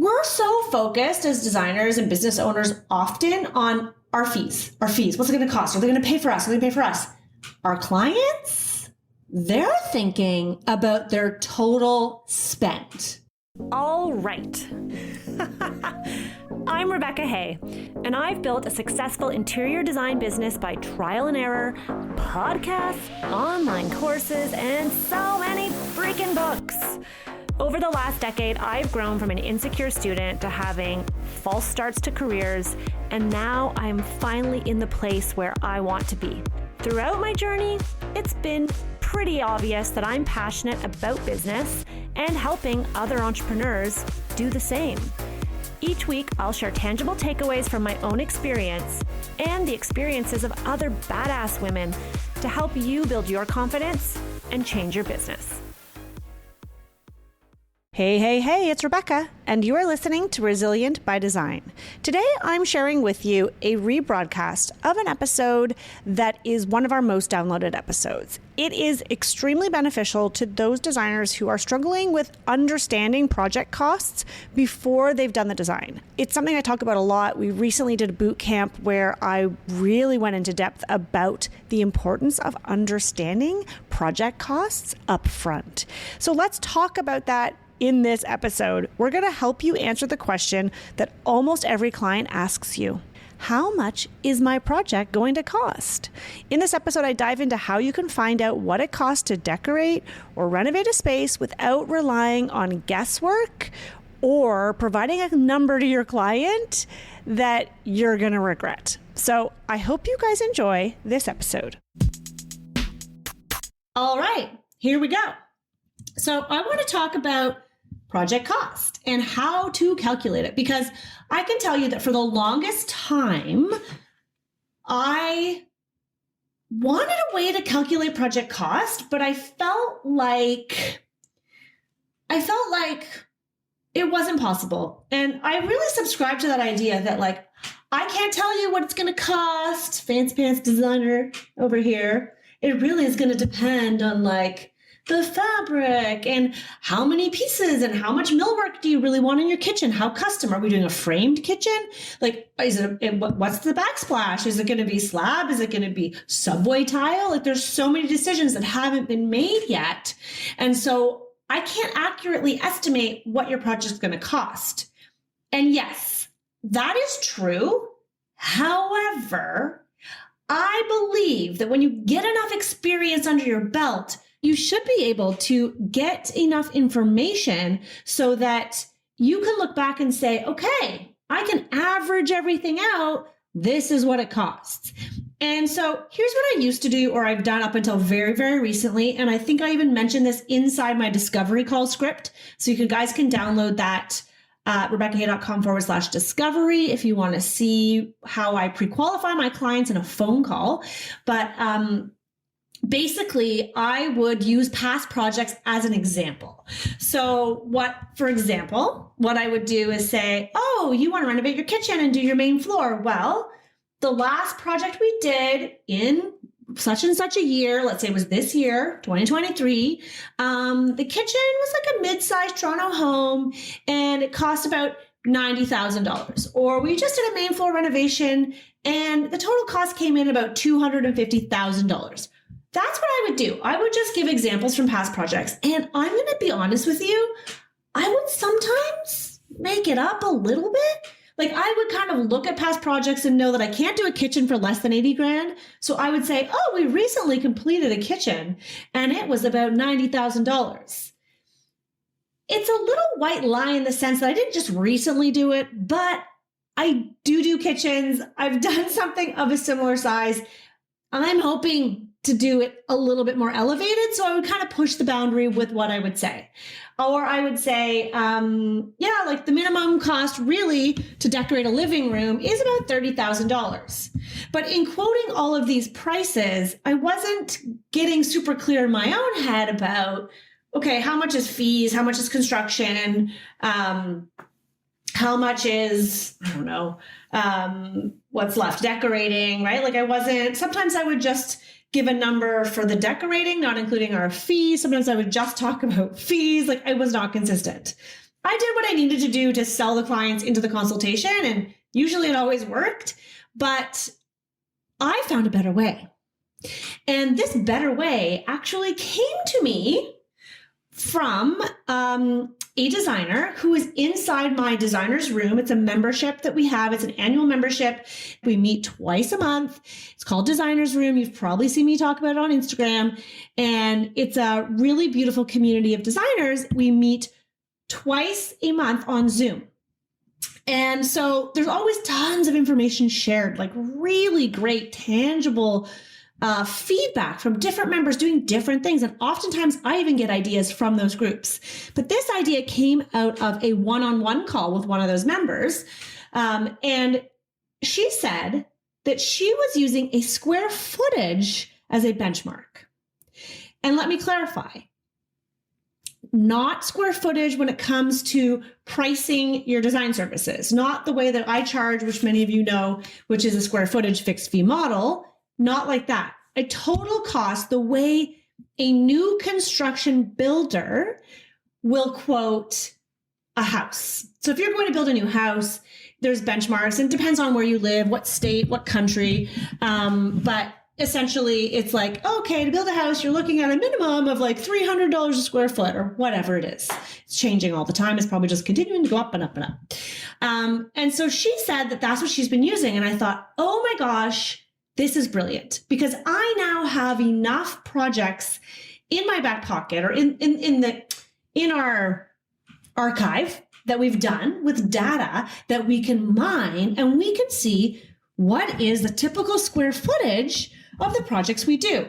we're so focused as designers and business owners often on our fees. What's it going to cost? Are they going to pay for us? Are they going to pay for us? Our clients, they're thinking about their total spend. All right. I'm Rebecca Hay, and I've built a successful interior design business by trial and error, podcasts, online courses, and so many freaking books. Over the last decade, I've grown from an insecure student to having false starts to careers, and now I'm finally in the place where I want to be. Throughout my journey, it's been pretty obvious that I'm passionate about business and helping other entrepreneurs do the same. Each week, I'll share tangible takeaways from my own experience and the experiences of other badass women to help you build your confidence and change your business. Hey, it's Rebecca, and you are listening to Resilient by Design. Today, I'm sharing with you a rebroadcast of an episode that is one of our most downloaded episodes. It is extremely beneficial to those designers who are struggling with understanding project costs before they've done the design. It's something I talk about a lot. We recently did a boot camp where I really went into depth about the importance of understanding project costs up front. So let's talk about that. In this episode, we're going to help you answer the question that almost every client asks you. How much is my project going to cost? In this episode, I dive into how you can find out what it costs to decorate or renovate a space without relying on guesswork or providing a number to your client that you're going to regret. So I hope you guys enjoy this episode. All right, here we go. So I want to talk about project cost and how to calculate it, because I can tell you that for the longest time, I wanted a way to calculate project cost, but I felt like it wasn't possible. And I really subscribe to that idea that like, I can't tell you what it's going to cost, fancy pants designer over here. It really is going to depend on like the fabric and how many pieces and how much millwork do you really want in your kitchen? How custom? Are we doing a framed kitchen? Like, what's the backsplash? Is it going to be slab? Is it going to be subway tile? Like, there's so many decisions that haven't been made yet. And so I can't accurately estimate what your project's going to cost. And yes, that is true. However, I believe that when you get enough experience under your belt, you should be able to get enough information so that you can look back and say, okay, I can average everything out. This is what it costs. And so here's what I used to do, or I've done up until very, very recently. And I think I even mentioned this inside my discovery call script. So you guys can download that at RebeccaHay.com/discovery if you want to see how I pre-qualify my clients in a phone call. But, basically, I would use past projects as an example. So for example, what I would do is say, oh, you want to renovate your kitchen and do your main floor. Well, the last project we did in such and such a year, let's say it was this year, 2023, the kitchen was like a mid-sized Toronto home and it cost about $90,000. Or we just did a main floor renovation and the total cost came in about $250,000. That's what I would do. I would just give examples from past projects. And I'm going to be honest with you, I would sometimes make it up a little bit. Like I would kind of look at past projects and know that I can't do a kitchen for less than 80 grand. So I would say, oh, we recently completed a kitchen and it was about $90,000. It's a little white lie in the sense that I didn't just recently do it, but I do kitchens. I've done something of a similar size. I'm hoping to do it a little bit more elevated. So I would kind of push the boundary with what I would say. Or I would say, like the minimum cost really to decorate a living room is about $30,000. But in quoting all of these prices, I wasn't getting super clear in my own head about, okay, how much is fees? How much is construction? How much is, I don't know, what's left, decorating, right? Like sometimes I would just give a number for the decorating, not including our fees. Sometimes I would just talk about fees. Like I was not consistent. I did what I needed to do to sell the clients into the consultation, and usually it always worked, but I found a better way. And this better way actually came to me from a designer who is inside my designer's room. It's a membership that we have. It's an annual membership. We meet twice a month. It's called Designer's Room. You've probably seen me talk about it on Instagram. And it's a really beautiful community of designers. We meet twice a month on Zoom. And so there's always tons of information shared, like really great, tangible feedback from different members doing different things. And oftentimes I even get ideas from those groups. But this idea came out of a one-on-one call with one of those members. And she said that she was using a square footage as a benchmark. And let me clarify, not square footage when it comes to pricing your design services, not the way that I charge, which many of you know, which is a square footage fixed fee model. Not like that. A total cost, the way a new construction builder will quote a house. So if you're going to build a new house, there's benchmarks, and it depends on where you live, what state, what country. But essentially it's like, okay, to build a house, you're looking at a minimum of like $300 a square foot or whatever it is. It's changing all the time. It's probably just continuing to go up and up and up. And so she said that that's what she's been using. And I thought, oh my gosh, this is brilliant, because I now have enough projects in my back pocket or in our archive that we've done with data that we can mine, and we can see what is the typical square footage of the projects we do.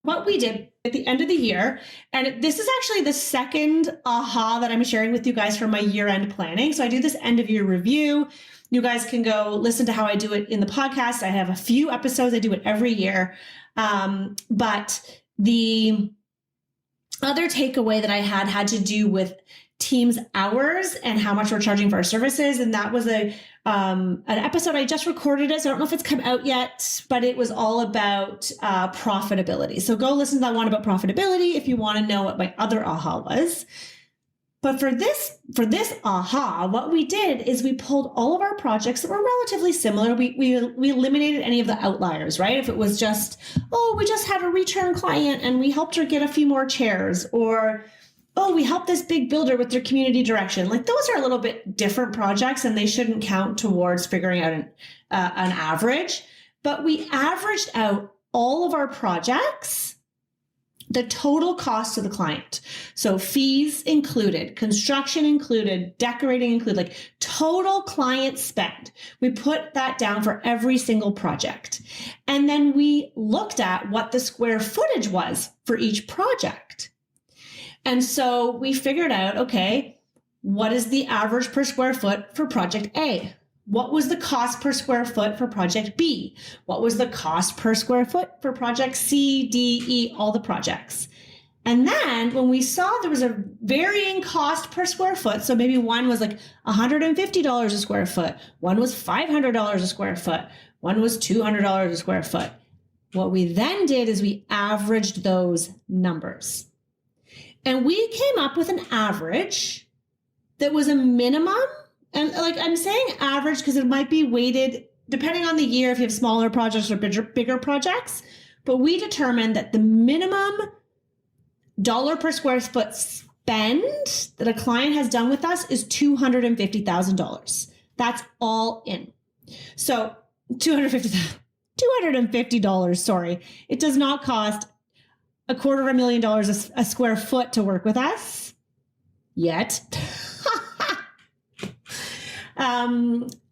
What we did at the end of the year, and this is actually the second aha that I'm sharing with you guys for my year-end planning. So I do this end of year review. You guys can go listen to how I do it in the podcast. I have a few episodes. I do it every year. But the other takeaway that I had to do with teams' hours and how much we're charging for our services. And that was an episode. I just recorded it, so I don't know if it's come out yet, but it was all about profitability. So go listen to that one about profitability if you want to know what my other aha was. But for this aha, what we did is we pulled all of our projects that were relatively similar. We eliminated any of the outliers, right? If it was just, oh, we just had a return client and we helped her get a few more chairs, or, oh, we helped this big builder with their community direction. Like, those are a little bit different projects and they shouldn't count towards figuring out an average. But we averaged out all of our projects, the total cost to the client. So fees included, construction included, decorating included, like total client spend. We put that down for every single project. And then we looked at what the square footage was for each project. And so we figured out, okay, what is the average per square foot for project A? What was the cost per square foot for project B? What was the cost per square foot for project C, D, E, all the projects? And then when we saw there was a varying cost per square foot, so maybe one was like $150 a square foot, one was $500 a square foot, one was $200 a square foot. What we then did is we averaged those numbers. And we came up with an average that was a minimum. And like I'm saying average because it might be weighted depending on the year if you have smaller projects or bigger projects. But we determined that the minimum dollar per square foot spend that a client has done with us is $250,000. That's all in. So $250, sorry. It does not cost $250,000 a square foot to work with us yet.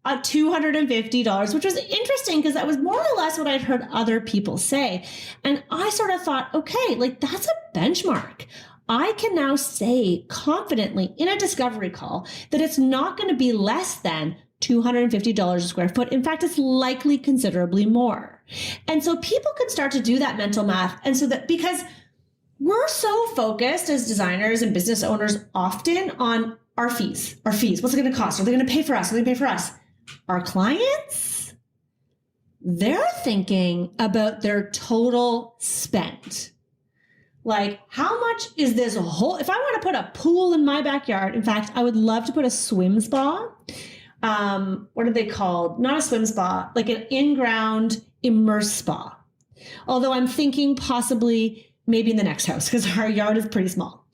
$250, which was interesting because that was more or less what I'd heard other people say. And I sort of thought, okay, like that's a benchmark. I can now say confidently in a discovery call that it's not going to be less than $250 a square foot. In fact, it's likely considerably more. And so people can start to do that mental math. And so that because we're so focused as designers and business owners often on our fees. What's it going to cost? Are they going to pay for us? Are they going to pay for us? Our clients, they're thinking about their total spend. Like, how much is this whole, if I want to put a pool in my backyard, in fact, I would love to put a swim spa. What are they called? Not a swim spa, like an in-ground immerse spa. Although I'm thinking possibly maybe in the next house because our yard is pretty small.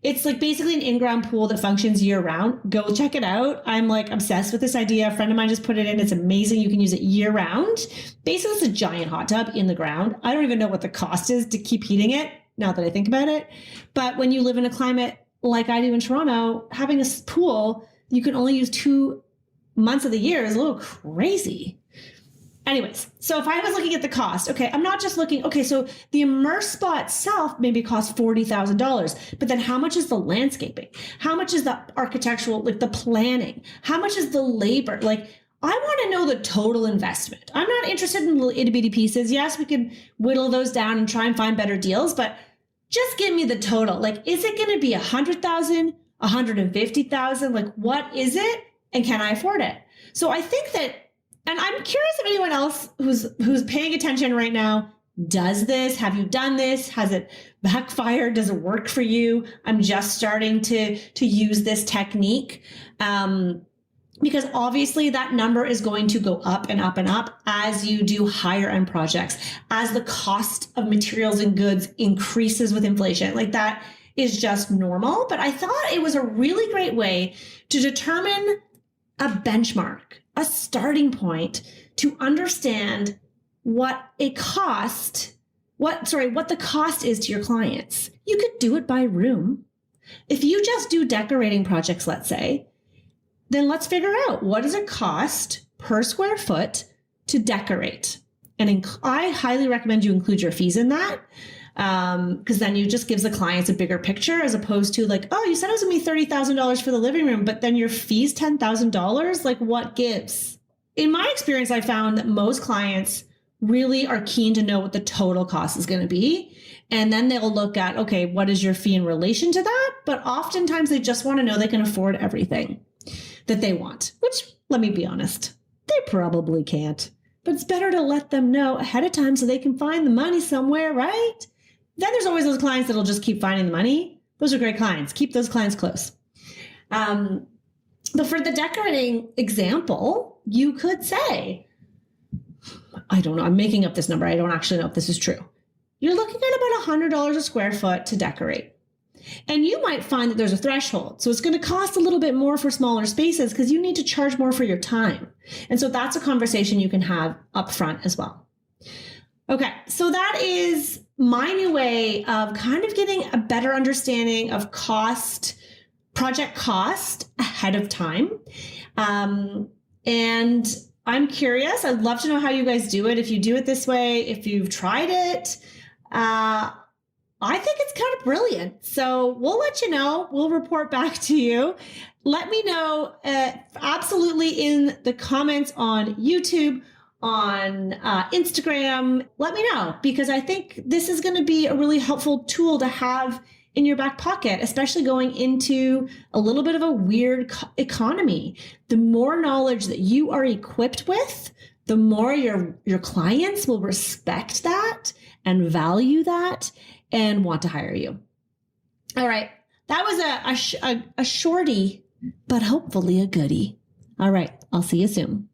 It's like basically an in-ground pool that functions year round. Go check it out. I'm like obsessed with this idea. A friend of mine just put it in. It's amazing. You can use it year round. Basically, it's a giant hot tub in the ground. I don't even know what the cost is to keep heating it, now that I think about it. But when you live in a climate like I do in Toronto, having a pool you can only use 2 months of the year is a little crazy. Anyways, so if I was looking at the cost, okay, I'm not just looking, okay, so the immerse spa itself maybe costs $40,000, but then how much is the landscaping? How much is the architectural, like the planning? How much is the labor? Like, I want to know the total investment. I'm not interested in little itty bitty pieces. Yes, we can whittle those down and try and find better deals, but just give me the total. Like, is it going to be 100,000, 150,000? Like, what is it? And can I afford it? So I think that, and I'm curious if anyone else who's paying attention right now does this. Have you done this? Has it backfired? Does it work for you? I'm just starting to use this technique. Because obviously that number is going to go up and up and up as you do higher end projects, as the cost of materials and goods increases with inflation. Like, that is just normal. But I thought it was a really great way to determine a benchmark, a starting point to understand what the cost is to your clients. You could do it by room. If you just do decorating projects, let's say, then let's figure out what does it cost per square foot to decorate. And I highly recommend you include your fees in that, because then you just gives the clients a bigger picture, as opposed to like, oh, you said it was gonna be $30,000 for the living room, but then your fees $10,000. Like, what gives? In my experience, I found that most clients really are keen to know what the total cost is going to be. And then they'll look at, okay, what is your fee in relation to that? But oftentimes they just want to know they can afford everything that they want, which, let me be honest, they probably can't. But it's better to let them know ahead of time so they can find the money somewhere, right? Then there's always those clients that'll just keep finding the money. Those are great clients. Keep those clients close. But for the decorating example, you could say, I don't know, I'm making up this number. I don't actually know if this is true. You're looking at about $100 a square foot to decorate. And you might find that there's a threshold. So it's going to cost a little bit more for smaller spaces because you need to charge more for your time. And so that's a conversation you can have up front as well. Okay, so that is my new way of kind of getting a better understanding of project cost ahead of time. And I'm curious. I'd love to know how you guys do it. If you do it this way, if you've tried it, I think it's kind of brilliant. So we'll let you know. We'll report back to you. Let me know absolutely in the comments on YouTube, on Instagram. Let me know, because I think this is going to be a really helpful tool to have in your back pocket, especially going into a little bit of a weird economy. The more knowledge that you are equipped with, the more your clients will respect that and value that and want to hire you. All right. That was a shorty, but hopefully a goodie. All right. I'll see you soon.